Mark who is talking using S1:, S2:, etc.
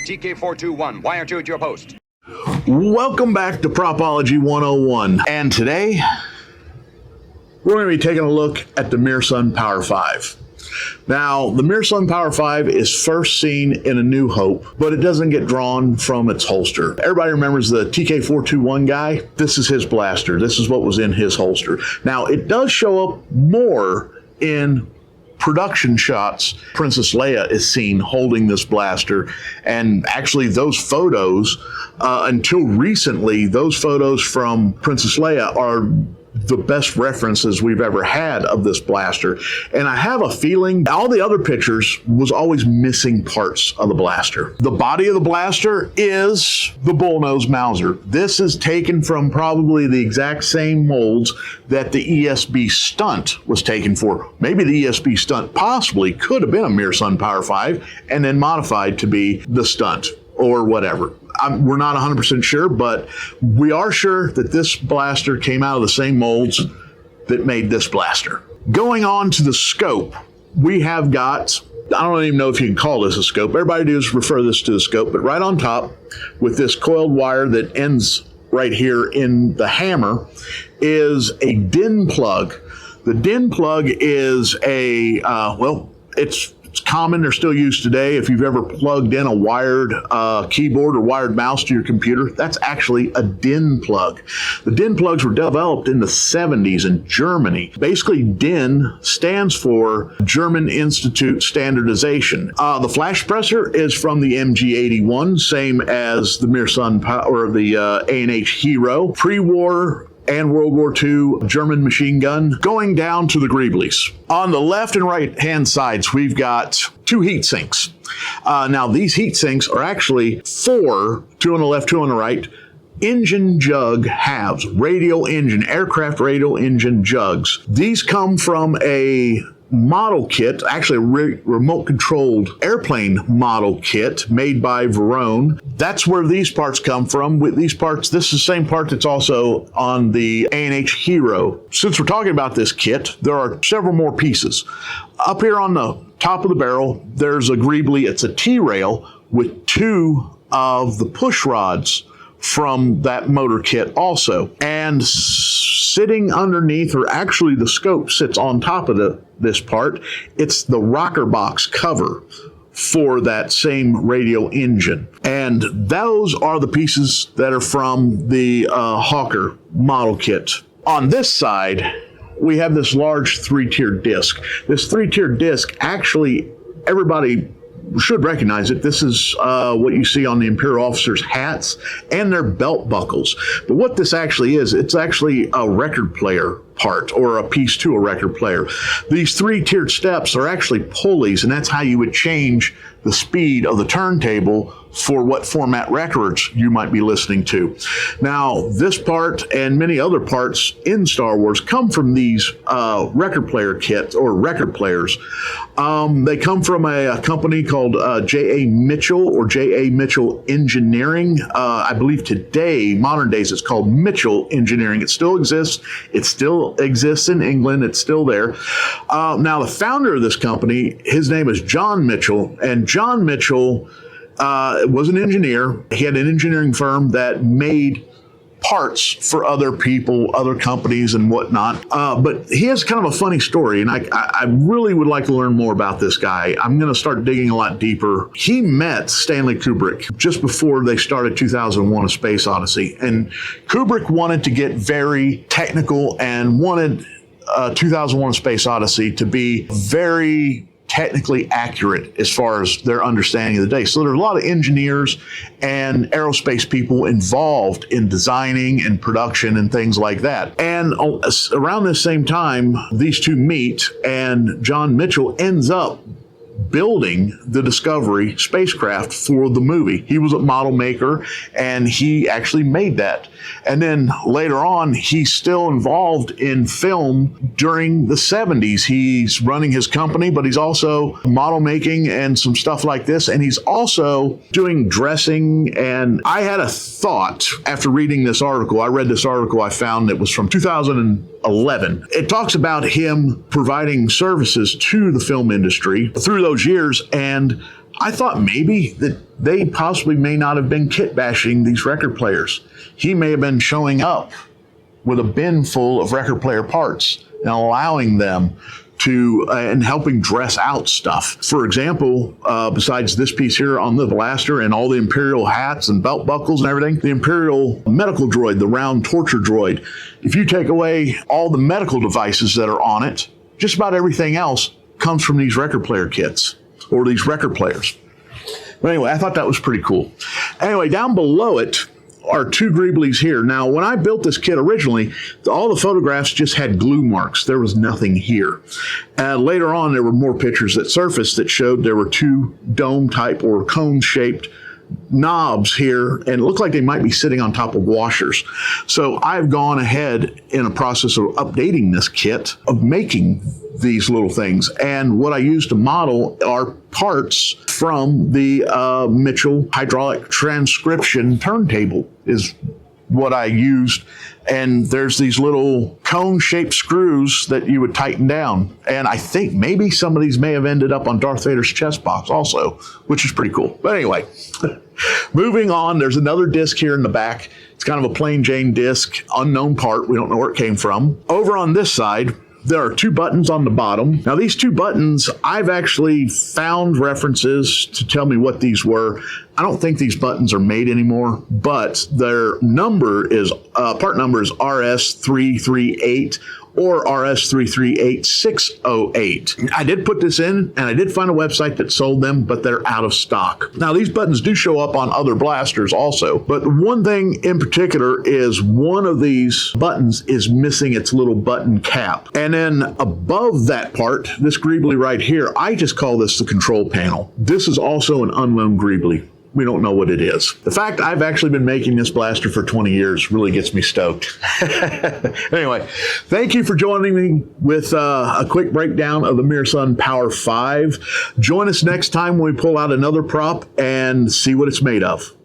S1: TK421, wire 2 at your post.
S2: Welcome back to Propology 101. And today, we're going to be taking a look at the Merr-Sonn Power 5. Now, the Merr-Sonn Power 5 is first seen in A New Hope, but it doesn't get drawn from its holster. Everybody remembers the TK421 guy? This is his blaster. This is what was in his holster. Now, it does show up more in production shots. Princess Leia is seen holding this blaster, and actually those photos, until recently, those photos from Princess Leia are the best references we've ever had of this blaster. And I have a feeling all the other pictures was always missing parts of the blaster. The body of the blaster is the bullnose Mauser. This is taken from probably the exact same molds that the ESB Stunt was taken for. Maybe the ESB Stunt possibly could have been a Merr-Sonn Power 5 and then modified to be the Stunt or whatever. We're not 100% sure, but we are sure that this blaster came out of the same molds that made this blaster. Going on to the scope, we have got, I don't even know if you can call this a scope. Everybody does refer this to the scope, but right on top with this coiled wire that ends right here in the hammer is a DIN plug. The DIN plug is a, it's common, they're still used today. If you've ever plugged in a wired keyboard or wired mouse to your computer, that's actually a DIN plug. The DIN plugs were developed in the 70s in Germany. Basically, DIN stands for German Institute Standardization. The flash suppressor is from the MG81, same as the Merr-Sonn Power or the A&H Hero. Pre-war and World War II German machine gun, going down to the greeblies. On the left and right hand sides, we've got two heat sinks. Now these heat sinks are actually four, two on the left, two on the right, engine jug halves, aircraft radial engine jugs. These come from a model kit, actually a remote controlled airplane model kit made by Verone. That's where these parts come from. With these parts, this is the same part that's also on the A&H Hero. Since we're talking about this kit, there are several more pieces. Up here on the top of the barrel, there's a greebly. It's a T-rail with two of the push rods from that motor kit also. And sitting underneath, or actually the scope sits on top of this part, it's the rocker box cover for that same radial engine. And those are the pieces that are from the Hawker model kit. On this side, we have this large three-tiered disc. This three-tiered disc, actually, everybody should recognize it. This is what you see on the Imperial officers' hats and their belt buckles. But what this actually is, it's actually a record player part, or a piece to a record player. These three-tiered steps are actually pulleys, and that's how you would change the speed of the turntable for what format records you might be listening to. Now, this part and many other parts in Star Wars come from these record player kits, or record players. They come from a company called J.A. Mitchell, or J.A. Mitchell Engineering. I believe today, modern days, it's called Mitchell Engineering. It still exists. It still exists in England. It's still there. Now, the founder of this company, his name is John Mitchell, and John Mitchell was an engineer. He had an engineering firm that made parts for other people, other companies and whatnot. But he has kind of a funny story, and I really would like to learn more about this guy. I'm going to start digging a lot deeper. He met Stanley Kubrick just before they started 2001: A Space Odyssey. And Kubrick wanted to get very technical and wanted 2001: A Space Odyssey to be very technically accurate as far as their understanding of the day. So there are a lot of engineers and aerospace people involved in designing and production and things like that. And around this same time, these two meet, and John Mitchell ends up building the Discovery spacecraft for the movie. He was a model maker, and he actually made that. And then later on, he's still involved in film during the 70s. He's running his company, but he's also model making and some stuff like this. And he's also doing dressing. And I had a thought after reading this article. I read this article I found that was from 2011. It talks about him providing services to the film industry through those years, and I thought maybe that they possibly may not have been kit bashing these record players. He may have been showing up with a bin full of record player parts and allowing them to and helping dress out stuff. For example, besides this piece here on the blaster and all the Imperial hats and belt buckles and everything, the Imperial medical droid, the round torture droid, if you take away all the medical devices that are on it, just about everything else comes from these record player kits or these record players. But anyway, I thought that was pretty cool. Anyway, down below it are 2 greeblies here. Now, when I built this kit originally, all the photographs just had glue marks. There was nothing here. Later on, there were more pictures that surfaced that showed there were 2 dome-type or cone-shaped knobs here, and it looked like they might be sitting on top of washers. So I've gone ahead in a process of updating this kit, of making these little things. And what I use to model are parts from the Mitchell hydraulic transcription turntable is what I used. And there's these little cone-shaped screws that you would tighten down. And I think maybe some of these may have ended up on Darth Vader's chest box also, which is pretty cool. But anyway, moving on, there's another disc here in the back. It's kind of a plain Jane disc, unknown part. We don't know where it came from. Over on this side, there are 2 buttons on the bottom. Now, these 2 buttons, I've actually found references to tell me what these were. I don't think these buttons are made anymore, but their number is, part number is RS338 or RS338608. I did put this in, and I did find a website that sold them, but they're out of stock. Now, these buttons do show up on other blasters also, but one thing in particular is one of these buttons is missing its little button cap. And then above that part, this greebly right here, I just call this the control panel. This is also an unknown greebly. We don't know what it is. The fact I've actually been making this blaster for 20 years really gets me stoked. Anyway, thank you for joining me with a quick breakdown of the Merr-Sonn Power 5. Join us next time when we pull out another prop and see what it's made of.